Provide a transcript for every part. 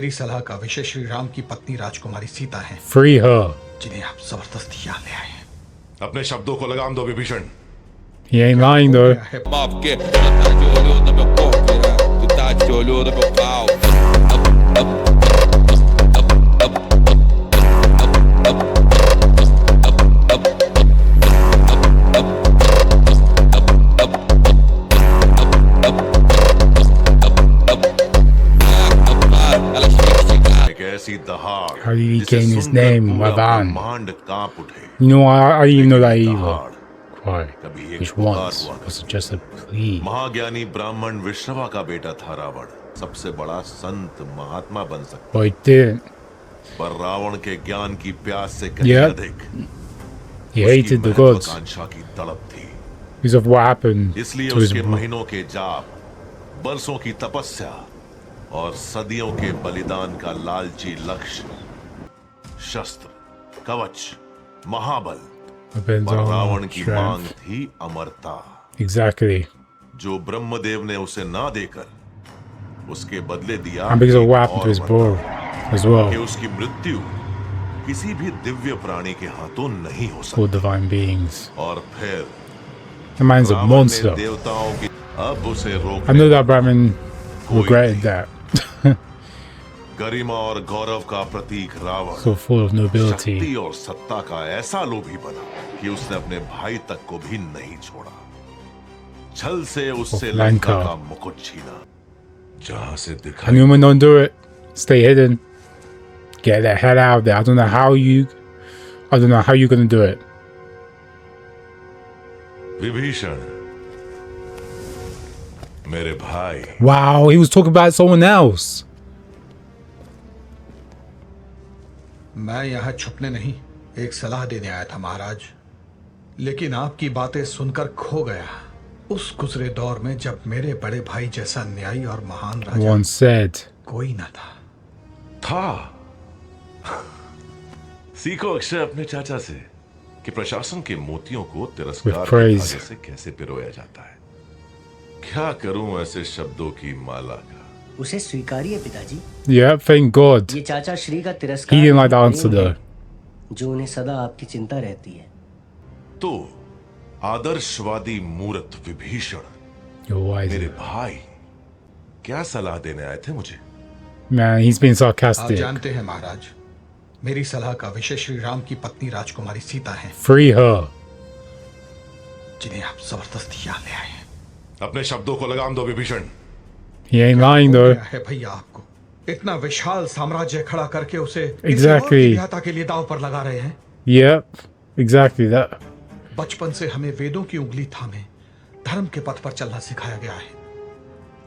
मेरी सलाह का विषय श्री राम की पत्नी राजकुमारी सीता है, Free her. जिन्हें आप जबरदस्ती यहाँ ले आए हैं। अपने शब्दों को लगाम दो Vibhishan. He ain't lying though. क्या है? Mob get tá de olho no meu corpo, tu tá de olho no meu pau. Elas ficam एक ऐसी दहाड़ How did he जिसे gain his सुनकर name, पूरा Ravan? ब्रह्मांड कांप उठे। You know, I didn't even know that लेकिन either. दहाड़ Why? कभी एक Which पुकार once हुआ was just a plea. महाज्ञानी ब्राह्मण विश्रवा का बेटा था रावण। सबसे बड़ा संत महात्मा बन सकता, But he didn't. पर रावण के ज्ञान की प्यास से कहीं Yep. अधिक He उसकी hated the gods महत्वाकांक्षा की तड़प थी। because of what happened इसलिए to his उसके bro. महीनों के जाप, बरसों की तपस्या और सदियों के बलिदान का लालची लक्ष्य शस्त्र, कवच, महाबल Depends पर on रावण की मांग strength. थी अमरता, Exactly. जो ब्रह्मदेव ने उसे ना देकर उसके बदले दिया And because of एक what happened to और his वरदान, bro as कि well. उसकी मृत्यु किसी भी दिव्य प्राणी के हाथों नहीं हो Called सकती। divine beings. और फिर The man's a रावण ने monster. देवताओं की अब उसे I रोकने know that Brahmin कोई regretted नहीं। that. गरिमा और गौरव का प्रतीक Ravan So full of nobility. शक्ति और सत्ता का ऐसा लोभी बना कि उसने अपने भाई तक को भी नहीं छोड़ा। छल से उससे Of लंका Lanka. का मुकुट छीना, जहां से And दिखाई human, don't do it. Stay hidden. Get the hell out of there. I don't know how you're gonna do it. Vibhishan मेरे भाई, Wow, he was talking about someone else. मैं यहाँ छुपने नहीं, एक सलाह देने आया था महाराज। लेकिन आपकी बातें सुनकर खो गया उस गुजरे दौर में जब मेरे बड़े भाई जैसा न्यायी और महान राजा Once said. कोई न था। था सीखो अक्षय अपने चाचा से कि प्रशासन के मोतियों को तिरस्कार With के praise. धागे से कैसे पिरोया जाता है। क्या करूं ऐसे शब्दों की माला का। उसे स्वीकारिए पिताजी। Yeah, thank God. ये चाचा श्री का तिरस्कार He didn't like the नहीं answer है, though. जो उन्हें सदा आपकी चिंता रहती है। तो आदर्शवादी मूर्त विभीषण You're मेरे wise. भाई क्या सलाह देने आए थे मुझे। Man, he's been आप sarcastic. जानते हैं महाराज, मेरी सलाह का विषय श्री राम की पत्नी राजकुमारी सीता है, Free her. जिन्हें आप जबरदस्ती यहाँ ले आए हैं। अपने शब्दों को लगाम दो विभीषण। He ain't lying हो though. गया है भैया आपको? इतना विशाल साम्राज्य खड़ा करके उसे Exactly. विधाता के लिए दांव पर लगा रहे हैं। Yep, exactly that. बचपन से हमें वेदों की उंगली थामे धर्म के पथ पर चलना सिखाया गया है,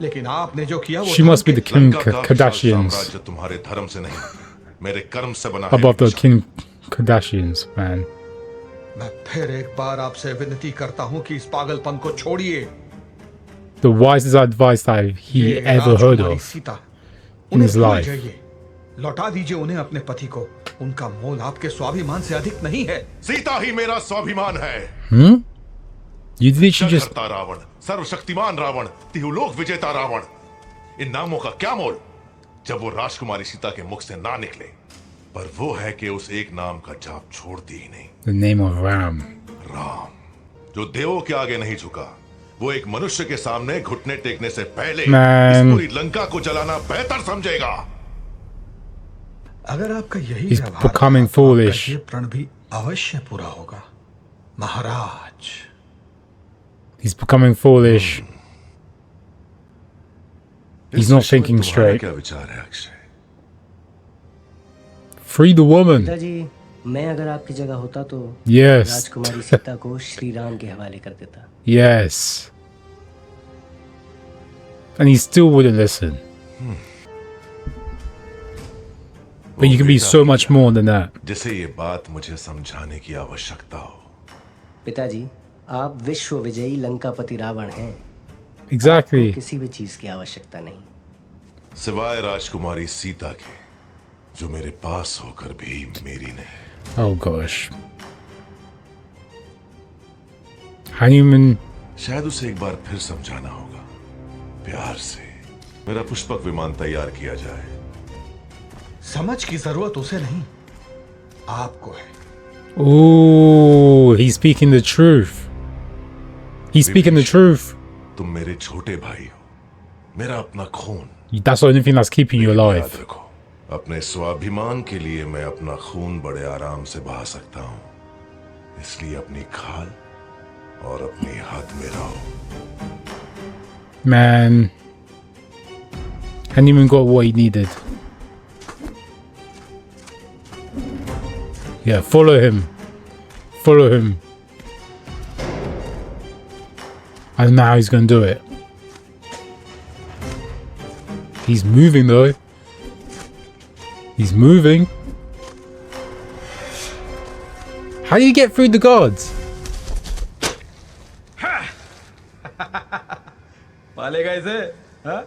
लेकिन आपने जो किया वो She must be the King Lanka का विशाल Kardashians. साम्राज्य तुम्हारे धर्म से नहीं, मेरे कर्म से बना है Above the Vibhishan. King Kardashians, man. मैं फिर एक बार आपसे विनती करता हूँ कि इस पागलपन को छोड़िए। The wisest advice that he ये ever heard Rajkumari of. Sita, in उन्हें his भूल life. जाइए। लौटा दीजिए उन्हें अपने पति को। उनका मोल आपके स्वाभिमान से अधिक नहीं है। सीता ही मेरा स्वाभिमान है। You literally just जगहर्ता रावण, सर्वशक्तिमान रावण, तिहुलोक विजेता रावण, इन नामों का क्या मोल जब वो राजकुमारी सीता के मुख से ना निकले। पर वो है कि उस एक नाम का जाप छोड़ती ही नहीं, the name of Ram. Ram, जो देवों के आगे नहीं झुका। वो एक मनुष्य के सामने घुटने टेकने से पहले Man. इस पूरी लंका को जलाना बेहतर समझेगा। अगर आपका यही He's व्यवहार becoming रहा, तो आपका foolish. ये प्रण भी अवश्य पूरा होगा महाराज। He's becoming foolish. He's इस not विषय में thinking तुम्हारा straight. क्या विचार है अक्षय? Free the woman. पिताजी, मैं अगर आपकी जगह होता तो Yes. राजकुमारी सीता को श्री राम के हवाले कर देता। Yes. And he still wouldn't listen. But you can be so much more than that. जिसे ये बात मुझे समझाने की आवश्यकता हो। पिताजी, आप विश्व विजयी लंकापति रावण हैं। Exactly. किसी भी चीज की आवश्यकता नहीं। सिवाय राजकुमारी सीता के, जो मेरे पास होकर भी मेरी नहीं। Oh gosh. Hanuman. शायद उसे एक बार फिर समझाना होगा, प्यार से। मेरा पुष्पक विमान तैयार किया जाए, समझ की जरूरत उसे नहीं, आपको है। Oh, he's speaking the truth. He's speaking the truth. तुम मेरे छोटे भाई हो, मेरा अपना खून। That's the only thing that's keeping you याद alive. रखो, अपने स्वाभिमान के लिए मैं अपना खून बड़े आराम से बहा सकता हूँ, इसलिए अपनी खाल और अपनी हद में रहो। Man, hadn't even got what he needed. Yeah, follow him. Follow him. I don't know how he's gonna do it. He's moving though. He's moving. How do you get through the guards? पालेगा इसे, हाँ?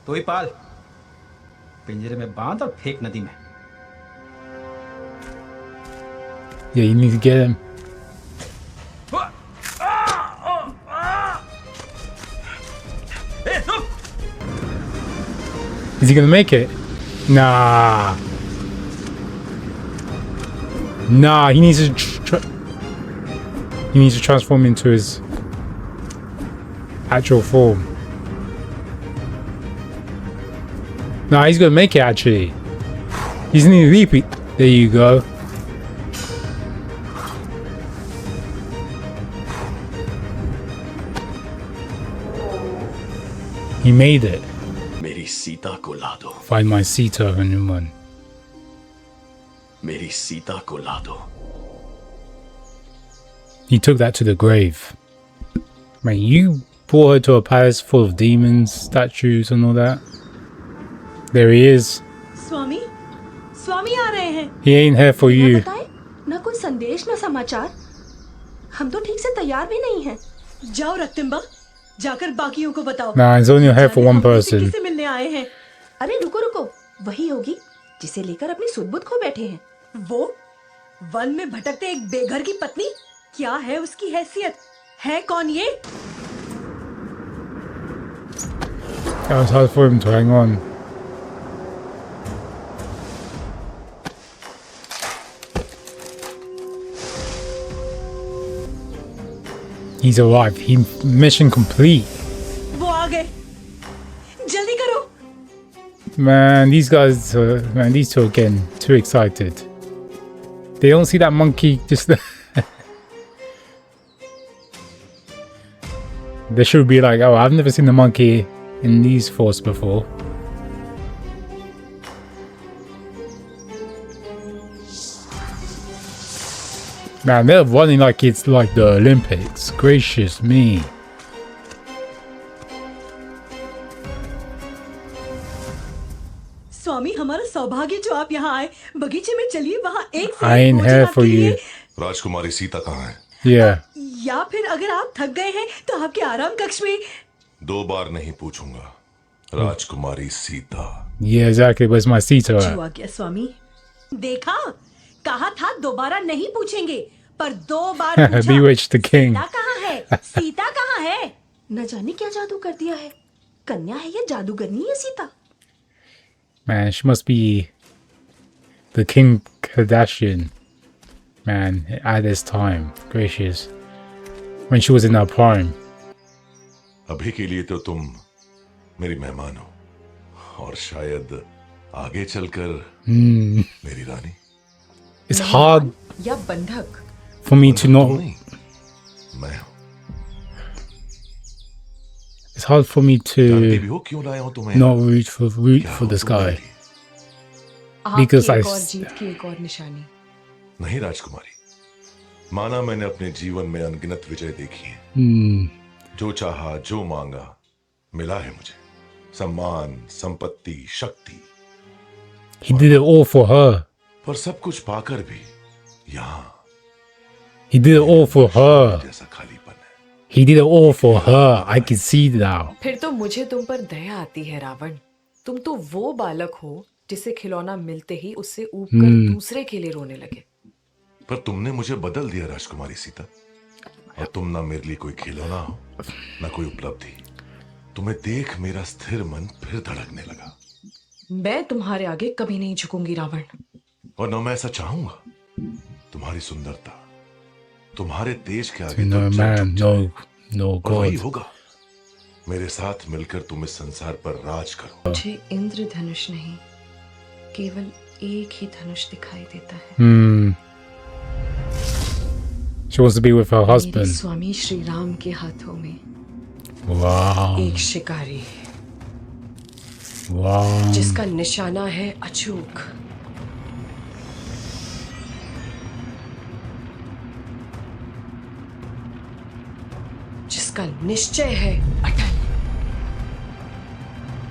तो ही पाल, पिंजरे में बांध और फेंक नदी में। Yeah, you need to get him. Is he gonna make it? Nah. Nah, he needs to he needs to transform into his actual form. Nah, he's gonna make it actually. He's need to repeat. There you go. He made it. मेरी सीता को ला दो, Find my Sita, Hanuman. मेरी सीता को ला दो। He took that to the grave. Man, you brought her to a palace full of demons, statues, and all that. There he is. स्वामी, स्वामी आ रहे हैं। He ain't here for ना you. बताए, ना कोई संदेश, ना समाचार। हम तो ठीक से तैयार भी नहीं हैं। जाओ रक्तिम्बा, जाकर बाकियों को बताओ। Nah, he's only here for one हम किसी person. से मिलने आए हैं। अरे रुको रुको, वही होगी जिसे लेकर अपनी सुध-बुध खो बैठे हैं। वो वन में भटकते एक बेघर की पत्नी, क्या है उसकी हैसियत? है कौन ये? That was hard for him to hang on. He's alive. Mission complete. वो आ गए। जल्दी करो। Man, these guys, man, these two are getting too excited. They don't see that monkey just. They should be like, oh, I've never seen the monkey in these forts before. Man, they're running like it's like the Olympics. Gracious me. स्वामी, हमारा सौभाग्य जो आप यहाँ आए। बगीचे में चलिए, वहाँ एक से I एक ain't भोजन here आपके for लिए। you. राजकुमारी सीता कहाँ है? Yeah. या फिर अगर आप थक गए हैं तो आपके आराम कक्ष में। 2 बार नहीं पूछूंगा। राजकुमारी Sita. Yeah, exactly. Where's my Sita at? हुआ क्या स्वामी? देखा, कहा था दोबारा नहीं पूछेंगे, पर 2 बार पूछा। Bewitched the king. सीता कहाँ है? सीता कहाँ है? न जाने क्या जादू कर दिया है। कन्या है या जादूगरनी है Sita? Man, she must be the Kim Kardashian, man, at this time. Gracious. When she was in her prime. अभी के लिए तो तुम मेरी मेहमान हो, और शायद आगे चलकर मेरी रानी। It's hard या बंधक? for me to तुम not. नहीं, मैं हूं। It's hard for me जानती to भी हो क्यों लाया हूं तुम्हें? not root क्या for हो this तुम guy. मेरी? Because आपकी I एक और s- जीत की एक और निशानी। नहीं राजकुमारी, माना मैंने अपने जीवन में अनगिनत विजय देखी है। जो चाहा, जो मांगा, मिला है मुझे। सम्मान, संपत्ति, शक्ति। He did it all for her. पर सब कुछ पाकर भी यहाँ He did it all for her. जैसा खालीपन है। He did it all for her. I can see now. फिर तो मुझे तुम पर दया आती है रावण। तुम तो वो बालक हो जिसे खिलौना मिलते ही उससे ऊब कर दूसरे के लिए रोने लगे। पर तुमने मुझे बदल दिया राजकुमारी सीता, और तुम ना मेरे लिए कोई खिलौना हो, ना कोई उपलब्धि। तुम्हें देख मेरा स्थिर मन फिर धड़कने लगा। मैं तुम्हारे आगे कभी नहीं झुकूंगी रावण। और न मैं ऐसा चाहूंगा। तुम्हारी सुंदरता तुम्हारे तेज के आगे No तो जग man, झुक no और वही god. होगा। मेरे साथ मिलकर तुम इस संसार पर राज करो। मुझे इंद्रधनुष नहीं, केवल एक ही धनुष दिखाई देता है। She wants to be with her मेरे husband. स्वामी श्री राम के हाथों में Wow. एक शिकारी Wow. जिसका निशाना है अचूक। जिसका निश्चय है अटल,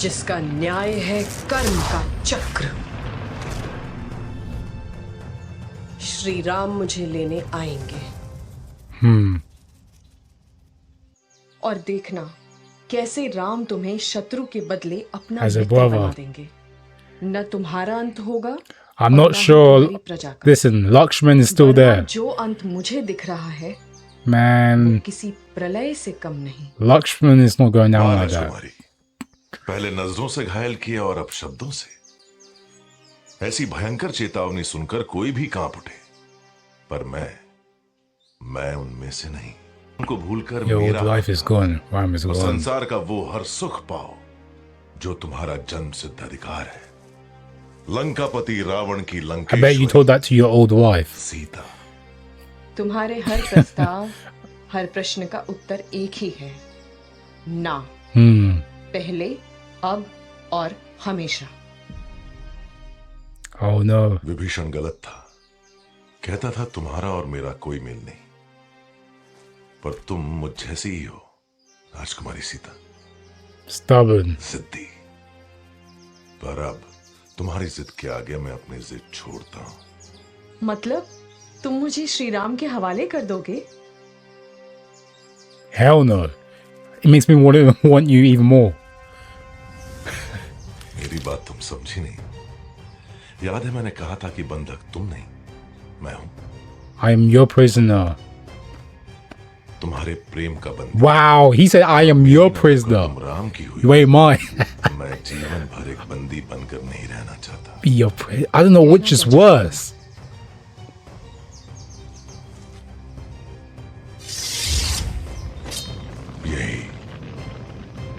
जिसका न्याय है कर्म का चक्र। श्री राम मुझे लेने आएंगे और देखना कैसे राम तुम्हें शत्रु के बदले अपना As a मित्र brother. बना देंगे। न तुम्हारा अंत होगा I'm और not न ही sure. तुम्हारी प्रजा का। Listen, Lakshman is still वरना there. जो अंत मुझे दिख रहा है Man, किसी प्रलय से कम नहीं। Lakshman is not going down वाह like that. राजकुमारी, पहले नजरों से घायल किया और अब शब्दों से। ऐसी भयंकर चेतावनी सुनकर कोई भी कांप उठे, पर मैं उनमें से नहीं। उनको भूलकर Your old मेरा life is gone. Ram is और gone. संसार का वो हर सुख पाओ जो तुम्हारा जन्म सिद्ध अधिकार है। लंकापति रावण की I bet you Lankeshwari told that to your old wife. Sita. तुम्हारे हर प्रस्ताव हर प्रश्न का उत्तर एक ही है, ना। पहले, अब और हमेशा। Oh no. विभीषण गलत था। कहता था तुम्हारा और मेरा कोई मेल नहीं, पर तुम मुझ जैसी ही हो राजकुमारी सीता, Stubborn. जिद्दी। पर अब तुम्हारी जिद के आगे मैं अपनी जिद छोड़ता हूं। मतलब तुम मुझे श्री राम के हवाले कर दोगे? Hell no. It makes me want you even more. मेरी बात तुम समझी नहीं। याद है मैंने कहा था कि बंधक तुम नहीं, मैं हूं। I am your prisoner. तुम्हारे प्रेम का बंधक। Wow, he said I am your prisoner. तुम राम की हुई, You ain't mine. मैं जीवन भर एक बंदी बनकर नहीं रहना चाहता। Be your prisoner. I don't know which is worse. यही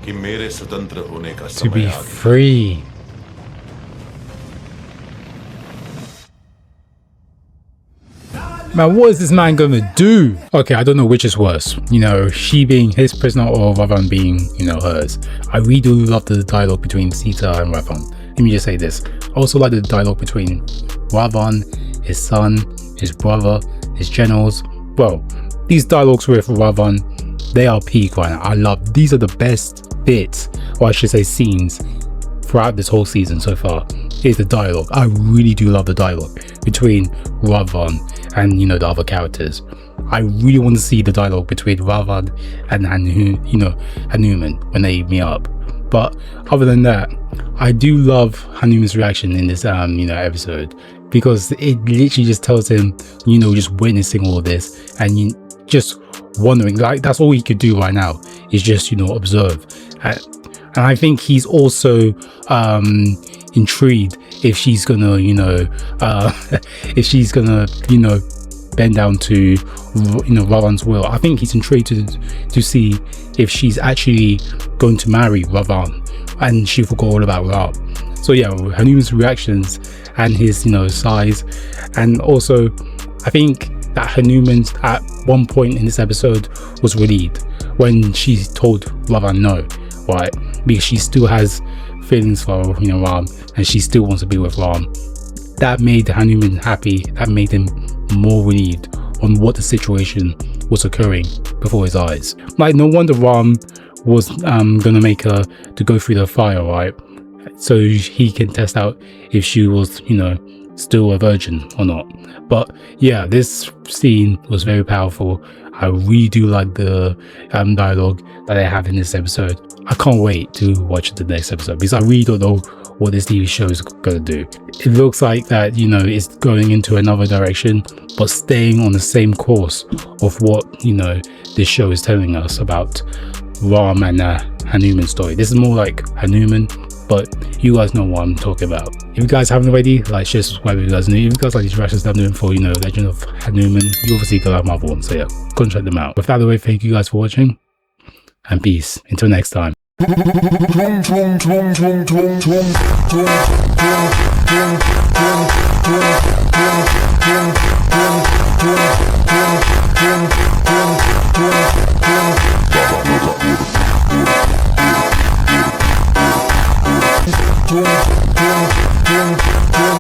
कि मेरे स्वतंत्र होने का To समय be आ गया। free. Man, what is this man gonna do? Okay, I don't know which is worse. You know, she being his prisoner or Ravan being, you know, hers. I really do love the dialogue between Sita and Ravan. Let me just say this. I also like the dialogue between Ravan, his son, his brother, his generals. Well, these dialogues with Ravan, they are peak right now. I love, these are the best bits, or I should say scenes, throughout this whole season so far. Is the dialogue. I really do love the dialogue between Ravan and, you know, the other characters. I really want to see the dialogue between Ravan and Hanuman when they meet up. But other than that, I do love Hanuman's reaction in this episode, because it literally just tells him, you know, just witnessing all this and you just wondering, like, that's all he could do right now is just, you know, observe. And I think he's also intrigued if she's gonna, bend down to, Ravan's will. I think he's intrigued to see if she's actually going to marry Ravan and she forgot all about Ram. So yeah, Hanuman's reactions and his, size, and also I think that Hanuman at one point in this episode was relieved when she told Ravan no, right? Because she still has feelings for, Ram, and she still wants to be with Ram. That made Hanuman happy. That made him more relieved on what the situation was occurring before his eyes. Like, no wonder Ram was gonna make her to go through the fire, right? So he can test out if she was, still a virgin or not. But yeah, this scene was very powerful. I really do like the dialogue that they have in this episode. I can't wait to watch the next episode because I really don't know what this TV show is going to do. It looks like that, it's going into another direction, but staying on the same course of what, this show is telling us about Ram and Hanuman's story. This is more like Hanuman but you guys know what I'm talking about. If you guys haven't already, like, share, subscribe if you guys are new. If you guys like these reactions that I'm doing for, you know, Legend of Hanuman, you obviously go like my other ones, so yeah, go and check them out. With that out of the way, thank you guys for watching, and peace. Until next time.